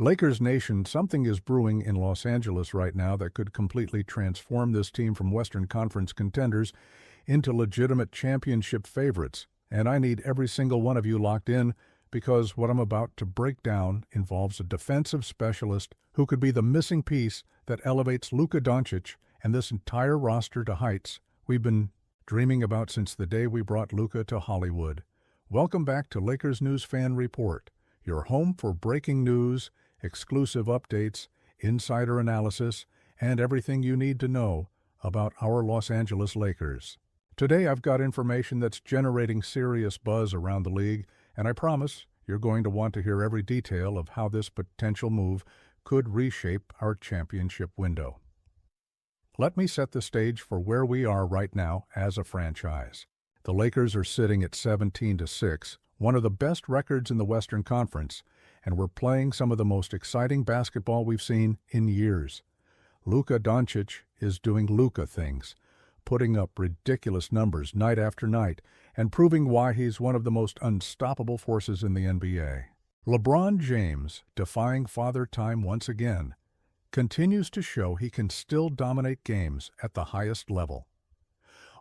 Lakers Nation, something is brewing in Los Angeles right now that could completely transform this team from Western Conference contenders into legitimate championship favorites. And I need every single one of you locked in because what I'm about to break down involves a defensive specialist who could be the missing piece that elevates Luka Doncic and this entire roster to heights we've been dreaming about since the day we brought Luka to Hollywood. Welcome back to Lakers News Fan Report, your home for breaking news, exclusive updates, insider analysis, and everything you need to know about our Los Angeles Lakers. Today I've got information that's generating serious buzz around the league, and I promise you're going to want to hear every detail of how this potential move could reshape our championship window. Let me set the stage for where we are right now as a franchise. The Lakers are sitting at 17-6, one of the best records in the Western Conference, and we're playing some of the most exciting basketball we've seen in years. Luka Doncic is doing Luka things, putting up ridiculous numbers night after night and proving why he's one of the most unstoppable forces in the NBA. LeBron James, defying Father Time once again, continues to show he can still dominate games at the highest level.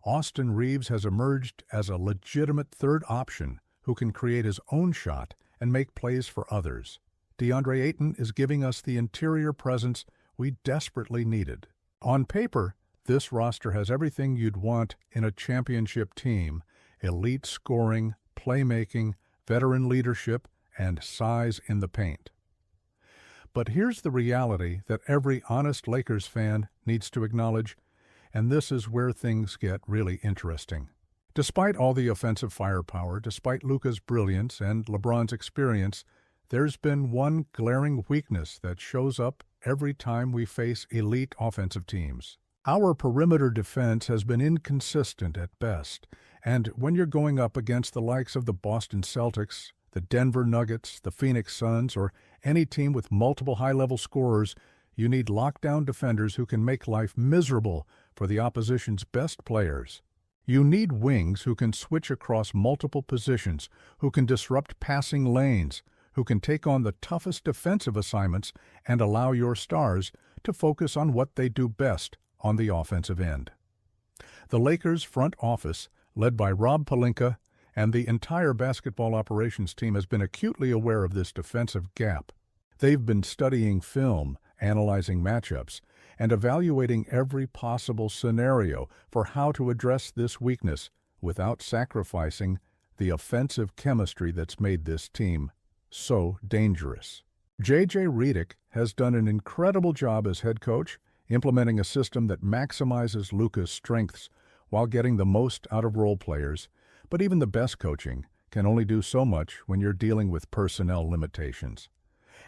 Austin Reeves has emerged as a legitimate third option who can create his own shot and make plays for others. DeAndre Ayton is giving us the interior presence we desperately needed. On paper, this roster has everything you'd want in a championship team: elite scoring, playmaking, veteran leadership, and size in the paint. But here's the reality that every honest Lakers fan needs to acknowledge, and this is where things get really interesting. Despite all the offensive firepower, despite Luka's brilliance and LeBron's experience, there's been one glaring weakness that shows up every time we face elite offensive teams. Our perimeter defense has been inconsistent at best, and when you're going up against the likes of the Boston Celtics, the Denver Nuggets, the Phoenix Suns, or any team with multiple high-level scorers, you need lockdown defenders who can make life miserable for the opposition's best players. You need wings who can switch across multiple positions, who can disrupt passing lanes, who can take on the toughest defensive assignments and allow your stars to focus on what they do best on the offensive end. The Lakers' front office, led by Rob Pelinka, and the entire basketball operations team has been acutely aware of this defensive gap. They've been studying film, analyzing matchups, and evaluating every possible scenario for how to address this weakness without sacrificing the offensive chemistry that's made this team so dangerous. J.J. Redick has done an incredible job as head coach, implementing a system that maximizes Luka's strengths while getting the most out of role players, but even the best coaching can only do so much when you're dealing with personnel limitations.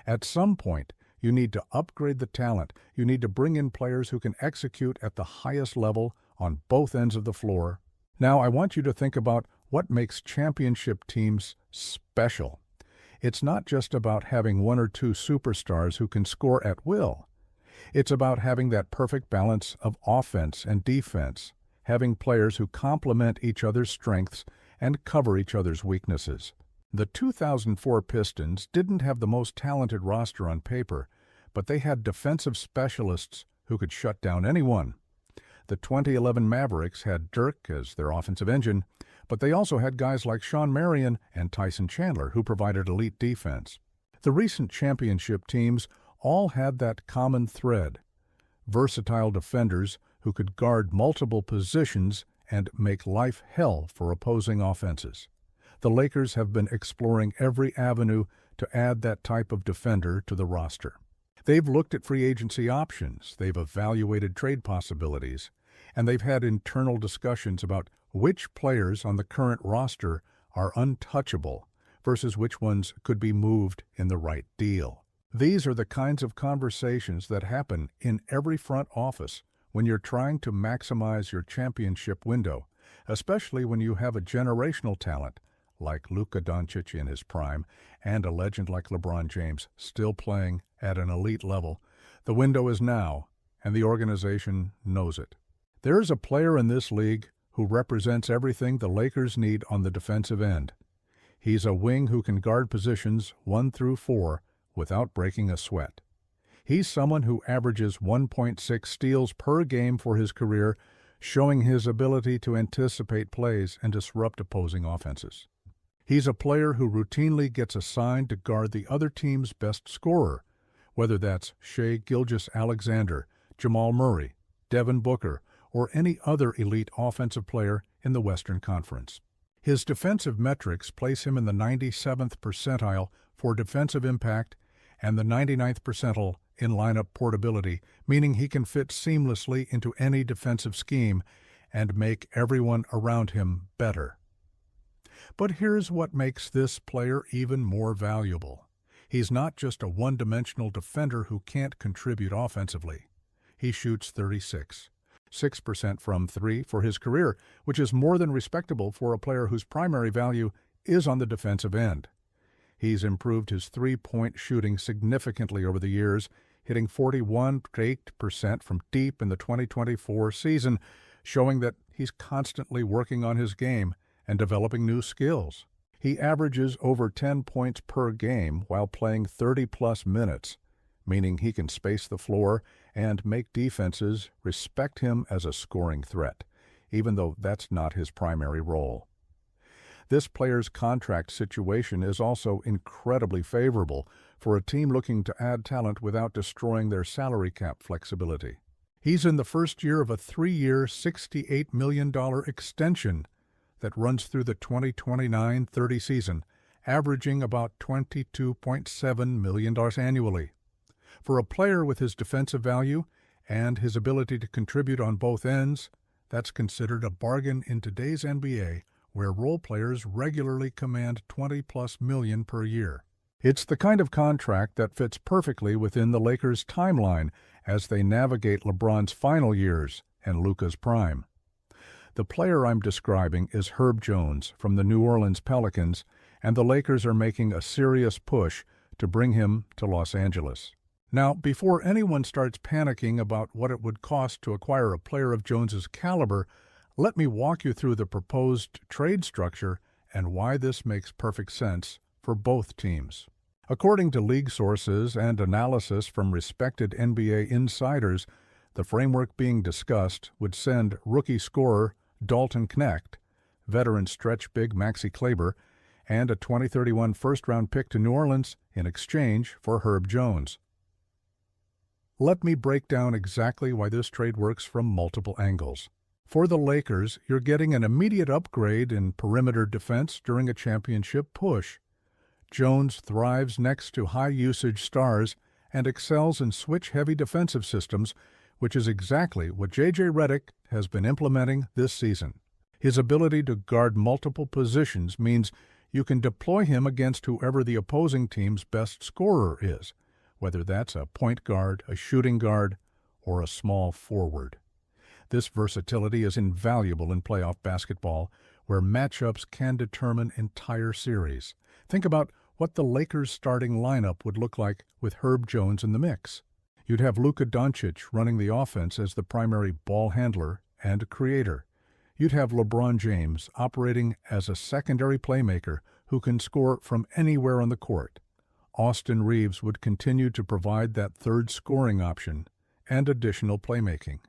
At some point, you need to upgrade the talent. You need to bring in players who can execute at the highest level on both ends of the floor. Now, I want you to think about what makes championship teams special. It's not just about having one or two superstars who can score at will. It's about having that perfect balance of offense and defense, having players who complement each other's strengths and cover each other's weaknesses. The 2004 Pistons didn't have the most talented roster on paper, but they had defensive specialists who could shut down anyone. The 2011 Mavericks had Dirk as their offensive engine, but they also had guys like Shawn Marion and Tyson Chandler who provided elite defense. The recent championship teams all had that common thread: versatile defenders who could guard multiple positions and make life hell for opposing offenses. The Lakers have been exploring every avenue to add that type of defender to the roster. They've looked at free agency options, they've evaluated trade possibilities, and they've had internal discussions about which players on the current roster are untouchable versus which ones could be moved in the right deal. These are the kinds of conversations that happen in every front office when you're trying to maximize your championship window, especially when you have a generational talent like Luka Doncic in his prime and a legend like LeBron James still playing at an elite level. The window is now, and the organization knows it. There is a player in this league who represents everything the Lakers need on the defensive end. He's a wing who can guard positions 1 through 4 without breaking a sweat. He's someone who averages 1.6 steals per game for his career, showing his ability to anticipate plays and disrupt opposing offenses. He's a player who routinely gets assigned to guard the other team's best scorer, whether that's Shai Gilgeous-Alexander, Jamal Murray, Devin Booker, or any other elite offensive player in the Western Conference. His defensive metrics place him in the 97th percentile for defensive impact and the 99th percentile in lineup portability, meaning he can fit seamlessly into any defensive scheme and make everyone around him better. But here's what makes this player even more valuable. He's not just a one-dimensional defender who can't contribute offensively. He shoots 6% from three for his career, which is more than respectable for a player whose primary value is on the defensive end. He's improved his three-point shooting significantly over the years, hitting 41% from deep in the 2024 season, showing that he's constantly working on his game and developing new skills. He averages over 10 points per game while playing 30-plus minutes, meaning he can space the floor and make defenses respect him as a scoring threat, even though that's not his primary role. This player's contract situation is also incredibly favorable for a team looking to add talent without destroying their salary cap flexibility. He's in the first year of a 3-year, $68 million extension that runs through the 2029-30 season, averaging about $22.7 million annually. For a player with his defensive value and his ability to contribute on both ends, that's considered a bargain in today's NBA, where role players regularly command $20+ million per year. It's the kind of contract that fits perfectly within the Lakers' timeline as they navigate LeBron's final years and Luka's prime. The player I'm describing is Herb Jones from the New Orleans Pelicans, and the Lakers are making a serious push to bring him to Los Angeles. Now, before anyone starts panicking about what it would cost to acquire a player of Jones's caliber, let me walk you through the proposed trade structure and why this makes perfect sense for both teams. According to league sources and analysis from respected NBA insiders, the framework being discussed would send rookie scorer Dalton Knecht, veteran stretch big Maxi Kleber, and a 2031 first-round pick to New Orleans in exchange for Herb Jones. Let me break down exactly why this trade works from multiple angles. For the Lakers, you're getting an immediate upgrade in perimeter defense during a championship push. Jones thrives next to high-usage stars and excels in switch-heavy defensive systems, which is exactly what J.J. Redick has been implementing this season. His ability to guard multiple positions means you can deploy him against whoever the opposing team's best scorer is, whether that's a point guard, a shooting guard, or a small forward. This versatility is invaluable in playoff basketball, where matchups can determine entire series. Think about what the Lakers' starting lineup would look like with Herb Jones in the mix. You'd have Luka Doncic running the offense as the primary ball handler and creator. You'd have LeBron James operating as a secondary playmaker who can score from anywhere on the court. Austin Reeves would continue to provide that third scoring option and additional playmaking.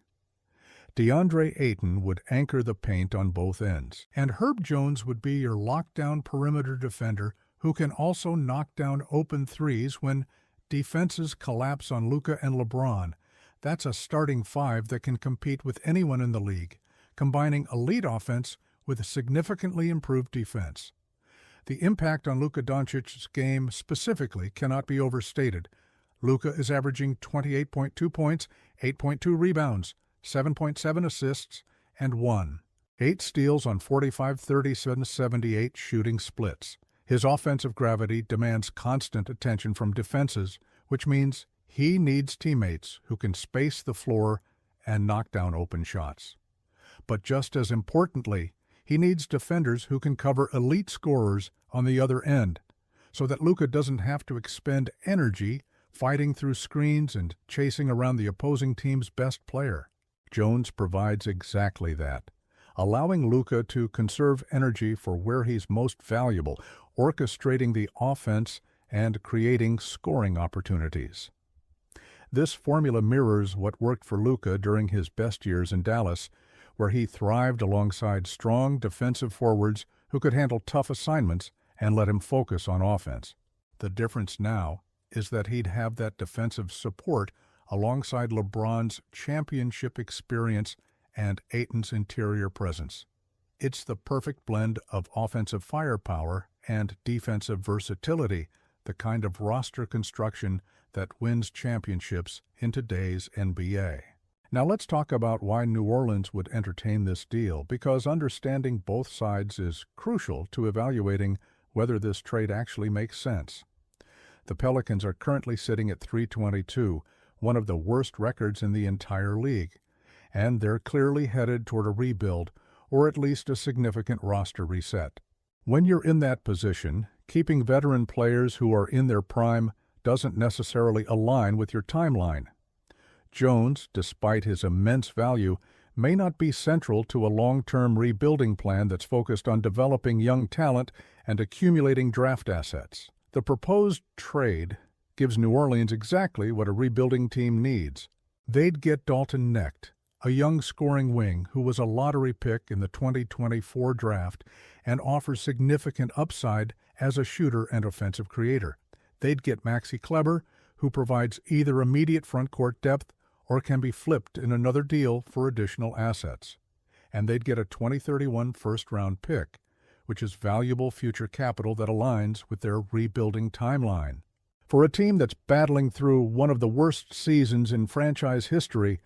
DeAndre Ayton would anchor the paint on both ends, and Herb Jones would be your lockdown perimeter defender who can also knock down open threes when defenses collapse on Luka and LeBron. That's a starting five that can compete with anyone in the league, combining elite offense with a significantly improved defense. The impact on Luka Doncic's game specifically cannot be overstated. Luka is averaging 28.2 points, 8.2 rebounds, 7.7 assists, and 8 steals on 45, 37, 78 shooting splits. His offensive gravity demands constant attention from defenses, which means he needs teammates who can space the floor and knock down open shots. But just as importantly, he needs defenders who can cover elite scorers on the other end, so that Luka doesn't have to expend energy fighting through screens and chasing around the opposing team's best player. Jones provides exactly that, allowing Luka to conserve energy for where he's most valuable, orchestrating the offense and creating scoring opportunities. This formula mirrors what worked for Luka during his best years in Dallas, where he thrived alongside strong defensive forwards who could handle tough assignments and let him focus on offense. The difference now is that he'd have that defensive support alongside LeBron's championship experience and Ayton's interior presence. It's the perfect blend of offensive firepower and defensive versatility, the kind of roster construction that wins championships in today's NBA. Now let's talk about why New Orleans would entertain this deal, because understanding both sides is crucial to evaluating whether this trade actually makes sense. The Pelicans are currently sitting at 3-22, one of the worst records in the entire league, and they're clearly headed toward a rebuild, or at least a significant roster reset. When you're in that position, keeping veteran players who are in their prime doesn't necessarily align with your timeline. Jones, despite his immense value, may not be central to a long-term rebuilding plan that's focused on developing young talent and accumulating draft assets. The proposed trade gives New Orleans exactly what a rebuilding team needs. They'd get Dalton Knecht, a young scoring wing who was a lottery pick in the 2024 draft and offers significant upside as a shooter and offensive creator. They'd get Maxi Kleber, who provides either immediate front-court depth or can be flipped in another deal for additional assets. And they'd get a 2031 first-round pick, which is valuable future capital that aligns with their rebuilding timeline. For a team that's battling through one of the worst seasons in franchise history,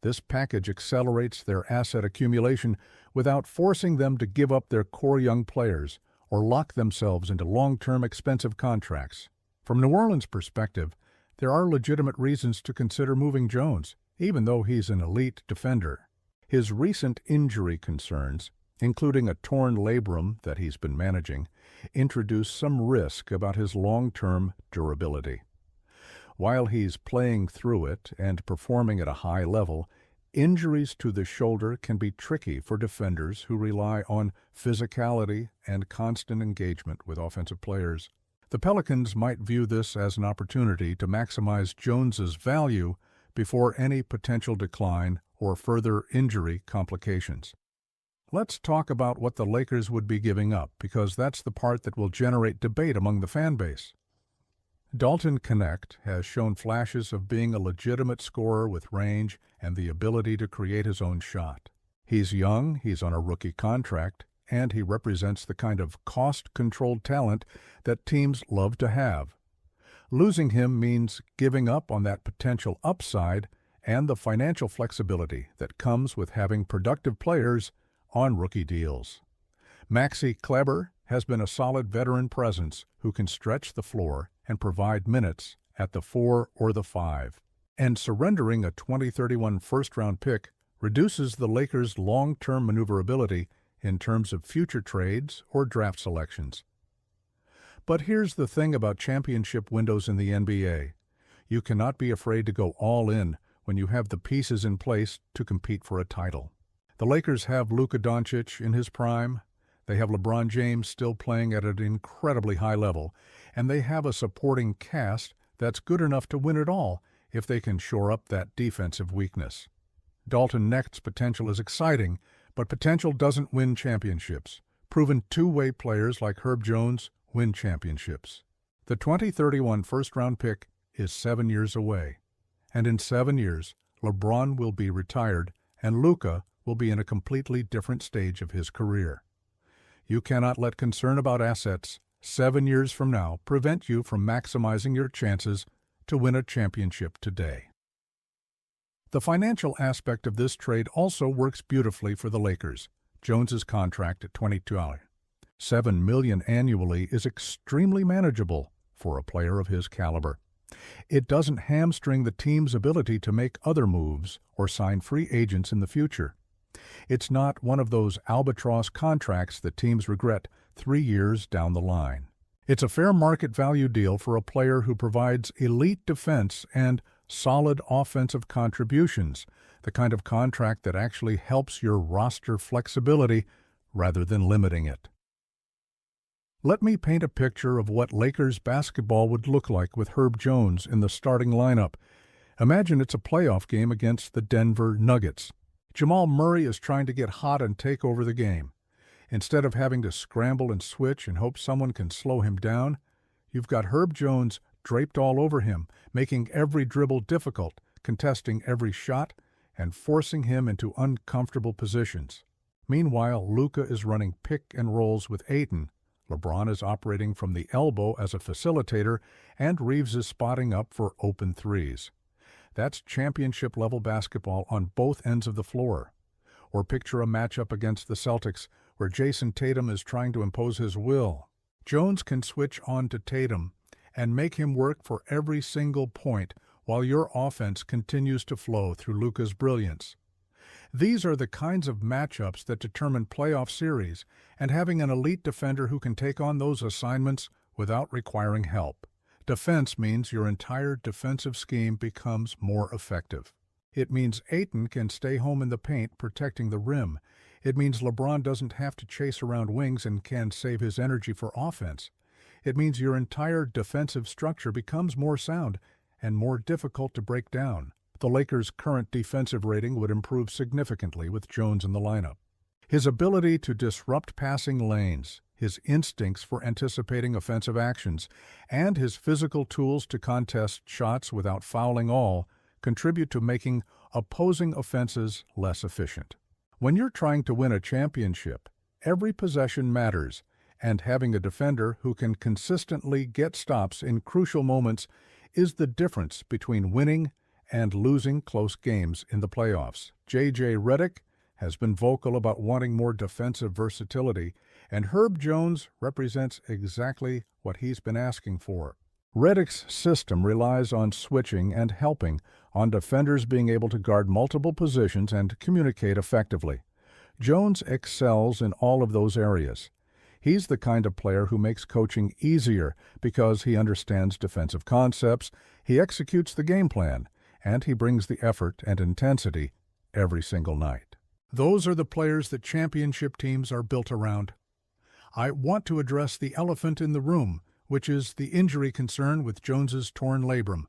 this package accelerates their asset accumulation without forcing them to give up their core young players or lock themselves into long-term expensive contracts. From New Orleans' perspective, there are legitimate reasons to consider moving Jones, even though he's an elite defender. His recent injury concerns, including a torn labrum that he's been managing, introduce some risk about his long-term durability. While he's playing through it and performing at a high level, injuries to the shoulder can be tricky for defenders who rely on physicality and constant engagement with offensive players. The Pelicans might view this as an opportunity to maximize Jones's value before any potential decline or further injury complications. Let's talk about what the Lakers would be giving up, because that's the part that will generate debate among the fan base. Dalton Knecht has shown flashes of being a legitimate scorer with range and the ability to create his own shot. He's young, he's on a rookie contract, and he represents the kind of cost-controlled talent that teams love to have. Losing him means giving up on that potential upside and the financial flexibility that comes with having productive players on rookie deals. Maxi Kleber has been a solid veteran presence who can stretch the floor and provide minutes at the 4 or the 5. And surrendering a 2031 first-round pick reduces the Lakers' long-term maneuverability in terms of future trades or draft selections. But here's the thing about championship windows in the NBA. You cannot be afraid to go all in when you have the pieces in place to compete for a title. The Lakers have Luka Doncic in his prime, they have LeBron James still playing at an incredibly high level, and they have a supporting cast that's good enough to win it all if they can shore up that defensive weakness. Dalton Knecht's potential is exciting, but potential doesn't win championships. Proven two-way players like Herb Jones win championships. The 2031 first-round pick is 7 years away, and in 7 years, LeBron will be retired and Luka will be in a completely different stage of his career. You cannot let concern about assets 7 years from now prevent you from maximizing your chances to win a championship today. The financial aspect of this trade also works beautifully for the Lakers. Jones's contract at $7 million annually is extremely manageable for a player of his caliber. It doesn't hamstring the team's ability to make other moves or sign free agents in the future. It's not one of those albatross contracts that teams regret 3 years down the line. It's a fair market value deal for a player who provides elite defense and solid offensive contributions, the kind of contract that actually helps your roster flexibility rather than limiting it. Let me paint a picture of what Lakers basketball would look like with Herb Jones in the starting lineup. Imagine it's a playoff game against the Denver Nuggets. Jamal Murray is trying to get hot and take over the game. Instead of having to scramble and switch and hope someone can slow him down, you've got Herb Jones draped all over him, making every dribble difficult, contesting every shot, and forcing him into uncomfortable positions. Meanwhile, Luka is running pick and rolls with Ayton. LeBron is operating from the elbow as a facilitator, and Reeves is spotting up for open threes. That's championship-level basketball on both ends of the floor. Or picture a matchup against the Celtics where Jason Tatum is trying to impose his will. Jones can switch on to Tatum and make him work for every single point while your offense continues to flow through Luka's brilliance. These are the kinds of matchups that determine playoff series, and having an elite defender who can take on those assignments without requiring help. Defense means your entire defensive scheme becomes more effective. It means Ayton can stay home in the paint protecting the rim. It means LeBron doesn't have to chase around wings and can save his energy for offense. It means your entire defensive structure becomes more sound and more difficult to break down. The Lakers' current defensive rating would improve significantly with Jones in the lineup. His ability to disrupt passing lanes, his instincts for anticipating offensive actions, and his physical tools to contest shots without fouling all contribute to making opposing offenses less efficient. When you're trying to win a championship, every possession matters, and having a defender who can consistently get stops in crucial moments is the difference between winning and losing close games in the playoffs. J.J. Redick has been vocal about wanting more defensive versatility, and Herb Jones represents exactly what he's been asking for. Redick's system relies on switching and helping, on defenders being able to guard multiple positions and communicate effectively. Jones excels in all of those areas. He's the kind of player who makes coaching easier because he understands defensive concepts, he executes the game plan, and he brings the effort and intensity every single night. Those are the players that championship teams are built around. I want to address the elephant in the room, which is the injury concern with Jones's torn labrum.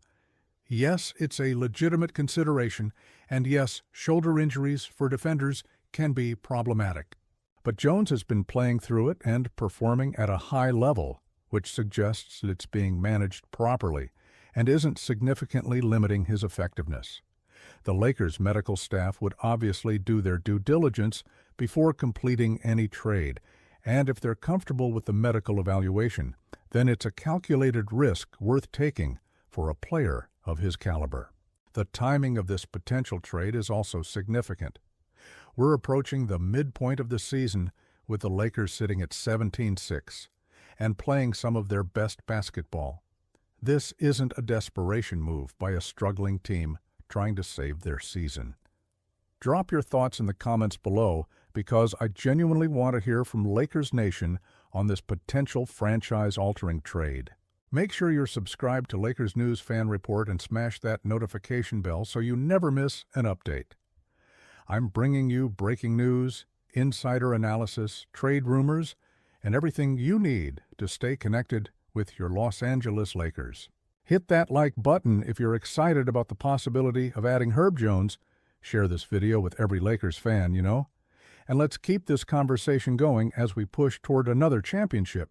Yes, it's a legitimate consideration, and yes, shoulder injuries for defenders can be problematic. But Jones has been playing through it and performing at a high level, which suggests that it's being managed properly and isn't significantly limiting his effectiveness. The Lakers' medical staff would obviously do their due diligence before completing any trade, and if they're comfortable with the medical evaluation, then it's a calculated risk worth taking for a player of his caliber. The timing of this potential trade is also significant. We're approaching the midpoint of the season with the Lakers sitting at 17-6 and playing some of their best basketball. This isn't a desperation move by a struggling team trying to save their season. Drop your thoughts in the comments below because I genuinely want to hear from Lakers Nation on this potential franchise-altering trade. Make sure you're subscribed to Lakers News Fan Report and smash that notification bell so you never miss an update. I'm bringing you breaking news, insider analysis, trade rumors, and everything you need to stay connected with your Los Angeles Lakers. Hit that like button if you're excited about the possibility of adding Herb Jones. Share this video with every Lakers fan, And let's keep this conversation going as we push toward another championship.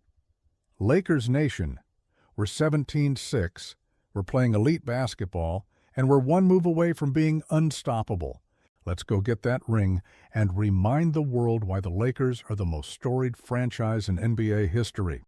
Lakers Nation, we're 17-6, we're playing elite basketball, and we're one move away from being unstoppable. Let's go get that ring and remind the world why the Lakers are the most storied franchise in NBA history.